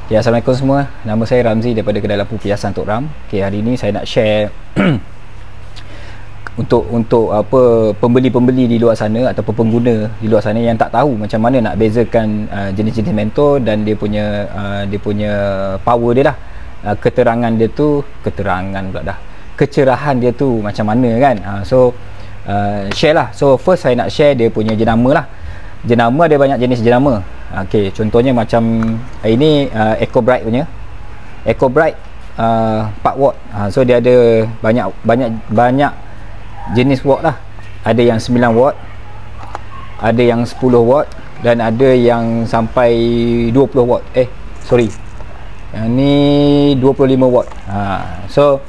Okay, Assalamualaikum semua. Nama saya Ramzi daripada kedai lampu perhiasan Tok Ram. Okay, hari ini saya nak share untuk apa pembeli-pembeli di luar sana ataupun pengguna di luar sana yang tak tahu macam mana nak bezakan jenis-jenis mentor dan dia punya power dia lah. Keterangan dia tu, kecerahan dia tu macam mana kan. Share lah. So first saya nak share dia punya jenama lah. Jenama ada banyak jenis jenama. Okey, contohnya macam ini Eco Bright punya. Eco Bright 4 watt. So dia ada banyak jenis watt lah. Ada yang 9 watt, ada yang 10 watt dan ada yang sampai 20 watt. Yang ni 25 watt. So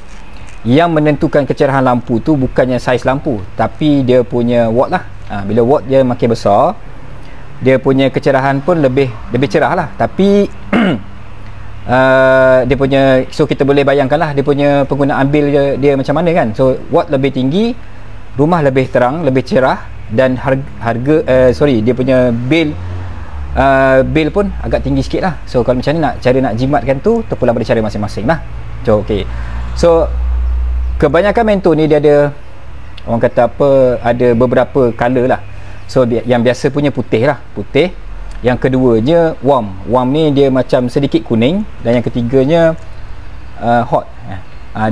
yang menentukan kecerahan lampu tu bukannya saiz lampu, tapi dia punya watt lah. Bila watt dia makin besar, dia punya kecerahan pun lebih cerah lah. Tapi dia punya, so kita boleh bayangkan lah dia punya penggunaan bil dia macam mana kan. So watt lebih tinggi, rumah lebih terang, lebih cerah, dan dia punya bil pun agak tinggi sikit lah. So kalau macam ni cara nak jimatkan tu terpulang pada cara masing-masing lah. So okay, so kebanyakan mentor ni dia ada, orang kata apa, ada beberapa color lah. So yang biasa punya putih lah, putih. Yang keduanya warm ni dia macam sedikit kuning. Dan yang ketiganya hot.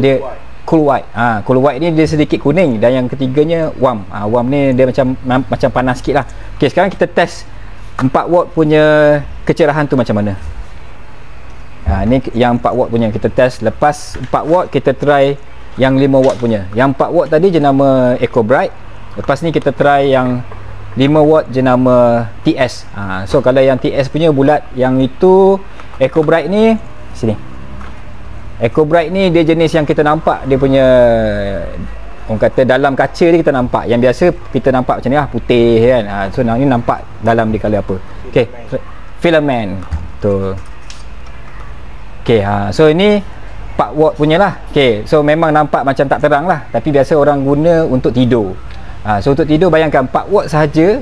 Dia cool white. Cool white ni dia sedikit kuning. Dan yang ketiganya warm. Warm ni dia macam panas sikit lah. Okay, sekarang kita test 4 watt punya kecerahan tu macam mana. Ni yang 4 watt punya kita test. Lepas 4 watt kita try yang 5 watt punya. Yang 4 watt tadi jenama Eco Bright. Lepas ni kita try yang 5 watt jenama TS. So kalau yang TS punya bulat, yang itu Eco Bright ni sini. Eco Bright ni dia jenis yang kita nampak dia punya, orang kata dalam kaca dia kita nampak. Yang biasa kita nampak macam ni lah, putih kan. So ni nampak dalam dia color apa. Okey, filament tu. Okey, so ini 4 watt punya lah. Okey, so memang nampak macam tak terang lah, tapi biasa orang guna untuk tidur. So untuk tidur, bayangkan 4 watt sahaja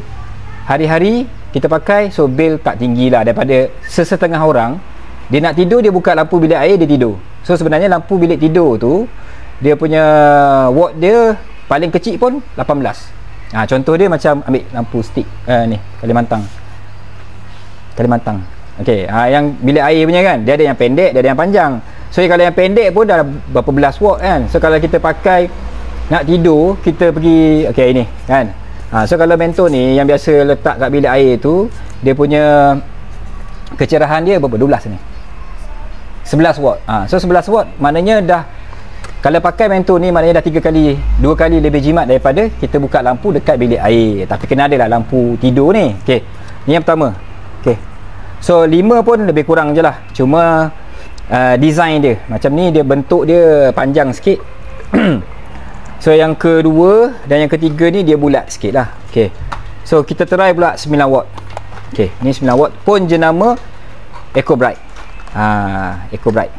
hari-hari kita pakai. So bil tak tinggi lah. Daripada sesetengah orang, dia nak tidur, dia buka lampu bilik air, dia tidur. So sebenarnya lampu bilik tidur tu, dia punya watt dia paling kecil pun 18. Contoh dia macam ambil lampu stick ni, Kalimantan. Okey, yang bilik air punya kan, dia ada yang pendek, dia ada yang panjang. So kalau yang pendek pun dah berapa belas watt kan. So kalau kita pakai nak tidur, kita pergi, okey ini kan. So kalau mentor ni yang biasa letak kat bilik air tu, dia punya kecerahan dia berapa? 12 ni, 11 watt. So 11 watt maknanya dah, kalau pakai mentor ni maknanya dah 2 kali lebih jimat daripada kita buka lampu dekat bilik air. Tapi kena ada lah lampu tidur ni. Okey, ni yang pertama. Okey, so 5 pun lebih kurang je lah. Cuma design dia macam ni, dia bentuk dia panjang sikit. So yang kedua dan yang ketiga ni dia bulat sikit lah. Okay, so kita try pula 9 watt. Okay, ni 9 watt pun jenama Eco Bright. Eco Bright.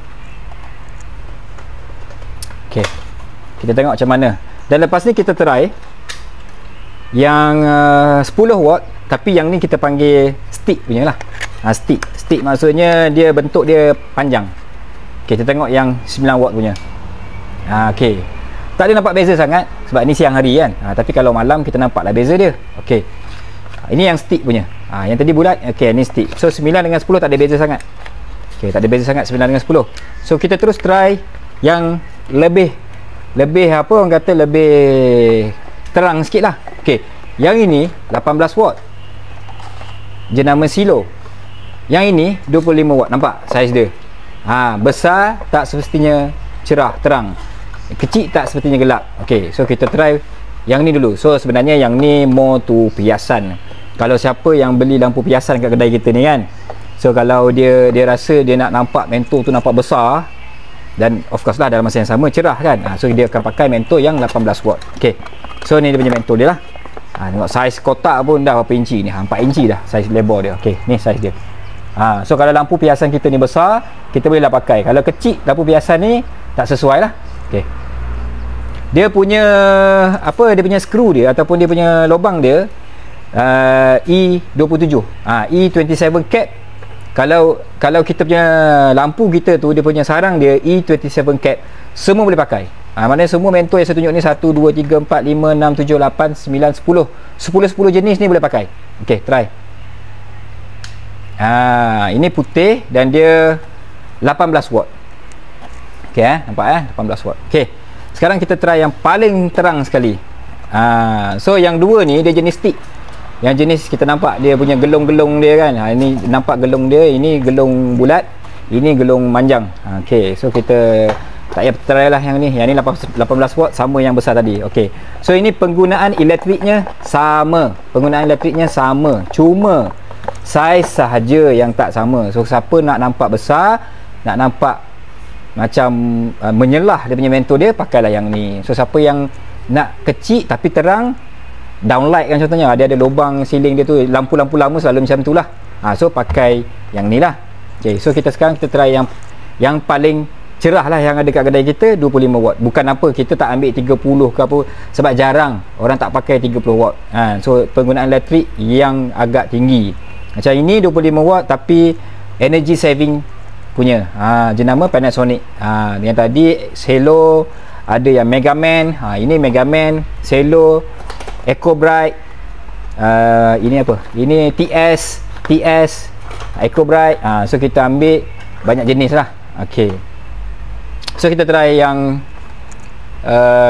Okay, kita tengok macam mana. Dan lepas ni kita try yang 10 watt, tapi yang ni kita panggil stick punya lah. Stick maksudnya dia bentuk dia panjang. Okay, kita tengok yang 9 watt punya. Okay, tak ada nampak beza sangat sebab ni siang hari kan. Tapi kalau malam kita nampaklah beza dia. Okey, ini yang stick punya. Yang tadi bulat. Okey, ni stick. So 9 dengan 10 tak ada beza sangat. Okey, tak ada beza sangat 9 dengan 10. So kita terus try yang lebih apa orang kata, lebih terang sikit lah. Okey, yang ini 18 watt jenama Silo. Yang ini 25 watt. Nampak saiz dia? Besar tak semestinya cerah terang, kecil tak sepertinya gelap. Okey, so kita try yang ni dulu. So sebenarnya yang ni more to perhiasan. Kalau siapa yang beli lampu perhiasan kat kedai kita ni kan, so kalau dia rasa dia nak nampak mentor tu nampak besar, dan of course lah dalam masa yang sama cerah kan, so dia akan pakai mentor yang 18 watt. Okey, so ni dia punya mentor dia lah. Tengok saiz kotak pun dah berapa inci ni, 4 inci dah saiz lebar dia. Okey, ni saiz dia. So kalau lampu perhiasan kita ni besar, kita bolehlah pakai. Kalau kecil lampu perhiasan ni tak sesuai lah. Okey, dia punya apa, dia punya skru dia ataupun dia punya lubang dia E27, E27 cap kalau kita punya lampu kita tu, dia punya sarang dia E27 cap, semua boleh pakai. Maknanya semua mentor yang saya tunjuk ni 1, 2, 3, 4, 5, 6, 7, 8, 9, 10 jenis ni boleh pakai. Okey, try. Ini putih dan dia 18 watt. Okey, nampak 18 watt. Okey, sekarang kita try yang paling terang sekali. So yang dua ni dia jenis stick. Yang jenis kita nampak dia punya gelung-gelung dia kan. Ini nampak gelung dia, ini gelung bulat, ini gelung manjang. Okey, so kita tak payah try lah yang ni. Yang ni 18 watt sama yang besar tadi. Okey. So ini penggunaan elektriknya sama. Cuma saiz sahaja yang tak sama. So siapa nak nampak besar, nak nampak macam menyelah dia punya mentor dia, pakailah yang ni. So siapa yang nak kecil tapi terang, downlight kan contohnya, dia ada lubang siling dia tu, lampu-lampu lama selalu macam tu lah. So pakai yang ni lah. Okay, so sekarang kita try yang paling cerah lah yang ada kat kedai kita, 25 watt. Bukan apa kita tak ambil 30 ke apa, sebab jarang orang tak pakai 30 watt. So penggunaan elektrik yang agak tinggi. Macam ini 25 watt tapi energy saving punya. Jenama Panasonic. Yang tadi Cello, ada yang Megaman. Ini Megaman, Cello, EcoBright. Ini apa? Ini TS, EcoBright. So kita ambil banyak jenis lah. Okey. So kita try yang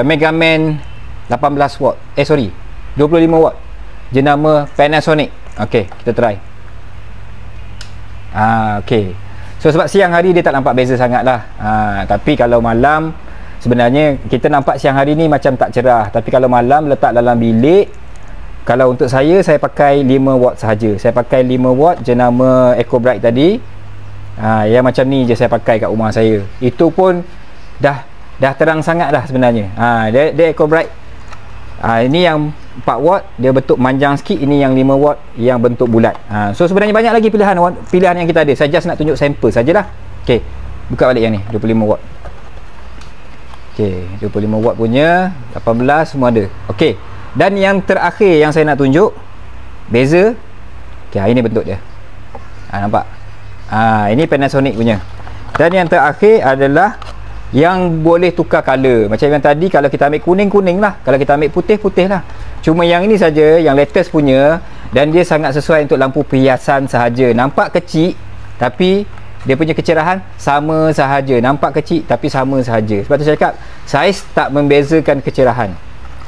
Megaman 18 watt. 25 watt. Jenama Panasonic. Okey, kita try. Okey. So sebab siang hari dia tak nampak beza sangat lah. Tapi kalau malam, sebenarnya kita nampak siang hari ni macam tak cerah. Tapi kalau malam letak dalam bilik, kalau untuk saya pakai 5 watt sahaja. Saya pakai 5 watt jenama EcoBright tadi. Yang macam ni je saya pakai kat rumah saya. Itu pun dah terang sangat dah sebenarnya. Dia EcoBright. Ini yang 4 watt, dia bentuk manjang sikit. Ini yang 5 watt yang bentuk bulat. So sebenarnya banyak lagi pilihan yang kita ada. Saya just nak tunjuk sampel sajalah. Okey, buka balik yang ni 25 watt. Okey, 25 watt punya 18 semua ada. Okey. Dan yang terakhir yang saya nak tunjuk beza. Okey, ini bentuk dia. Nampak? Ini Panasonic punya. Dan yang terakhir adalah yang boleh tukar color. Macam yang tadi, kalau kita ambil kuning lah, kalau kita ambil putih lah. Cuma yang ini saja, yang latest punya, dan dia sangat sesuai untuk lampu perhiasan sahaja. Nampak kecil tapi dia punya kecerahan sama sahaja. Nampak kecil tapi sama sahaja. Sebab tu saya cakap, saiz tak membezakan kecerahan.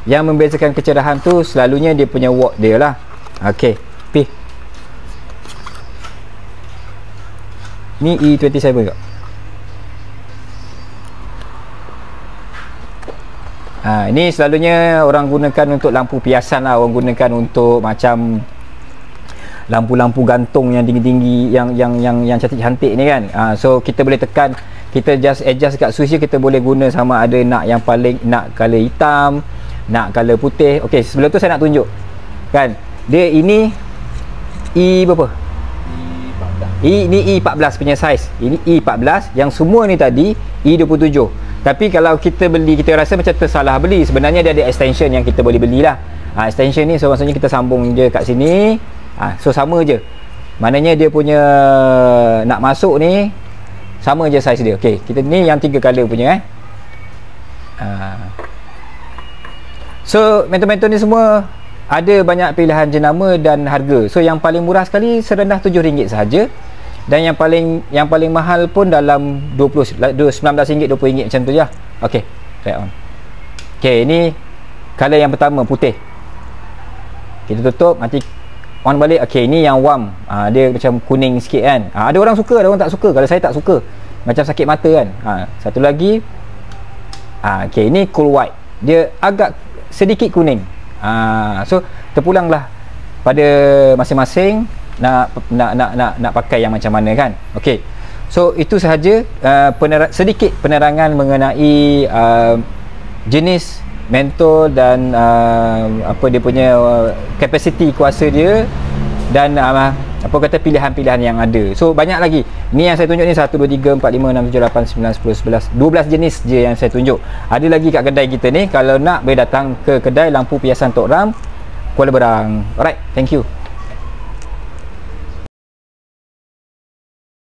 Yang membezakan kecerahan tu selalunya dia punya watt dia lah. Okey, pi. Ni E27 ke? Ini selalunya orang gunakan untuk lampu piasan lah. Orang gunakan untuk macam lampu-lampu gantung yang tinggi-tinggi, yang cantik-cantik ni kan. So kita boleh tekan, kita just adjust kat switch je, kita boleh guna sama ada nak yang paling, nak color hitam, nak color putih. Okey, sebelum tu saya nak tunjuk kan, dia ini berapa? Ini E14 punya saiz. Ini E14, yang semua ni tadi E27. Tapi kalau kita beli, kita rasa macam tersalah beli. Sebenarnya dia ada extension yang kita boleh belilah. Extension ni, so maksudnya kita sambung je kat sini. So sama je. Maknanya dia punya nak masuk ni sama je saiz dia. Okey, kita ni yang 3 color punya So mentor-mentor ni semua ada banyak pilihan jenama dan harga. So yang paling murah sekali serendah RM7 sahaja. Dan yang paling mahal pun dalam RM19, RM20 macam tu je. Okey, try on. Okey, ini color yang pertama, putih. Kita tutup, nanti on balik. Okey, ini yang warm. Dia macam kuning sikit kan. Ada orang suka, ada orang tak suka. Kalau saya tak suka, macam sakit mata kan. Satu lagi. Okey, ini cool white. Dia agak sedikit kuning. So terpulanglah pada masing-masing nak pakai yang macam mana kan. Okey, so itu sahaja sedikit penerangan mengenai jenis mentor dan apa dia punya kapasiti kuasa dia, dan apa kata pilihan-pilihan yang ada. So banyak lagi. Ni yang saya tunjuk ni 1, 2, 3, 4, 5, 6, 7, 8, 9, 10, 11 12 jenis je yang saya tunjuk. Ada lagi kat kedai kita ni. Kalau nak boleh datang ke kedai lampu piasan Tok Ram, Kuala Berang. Alright, thank you.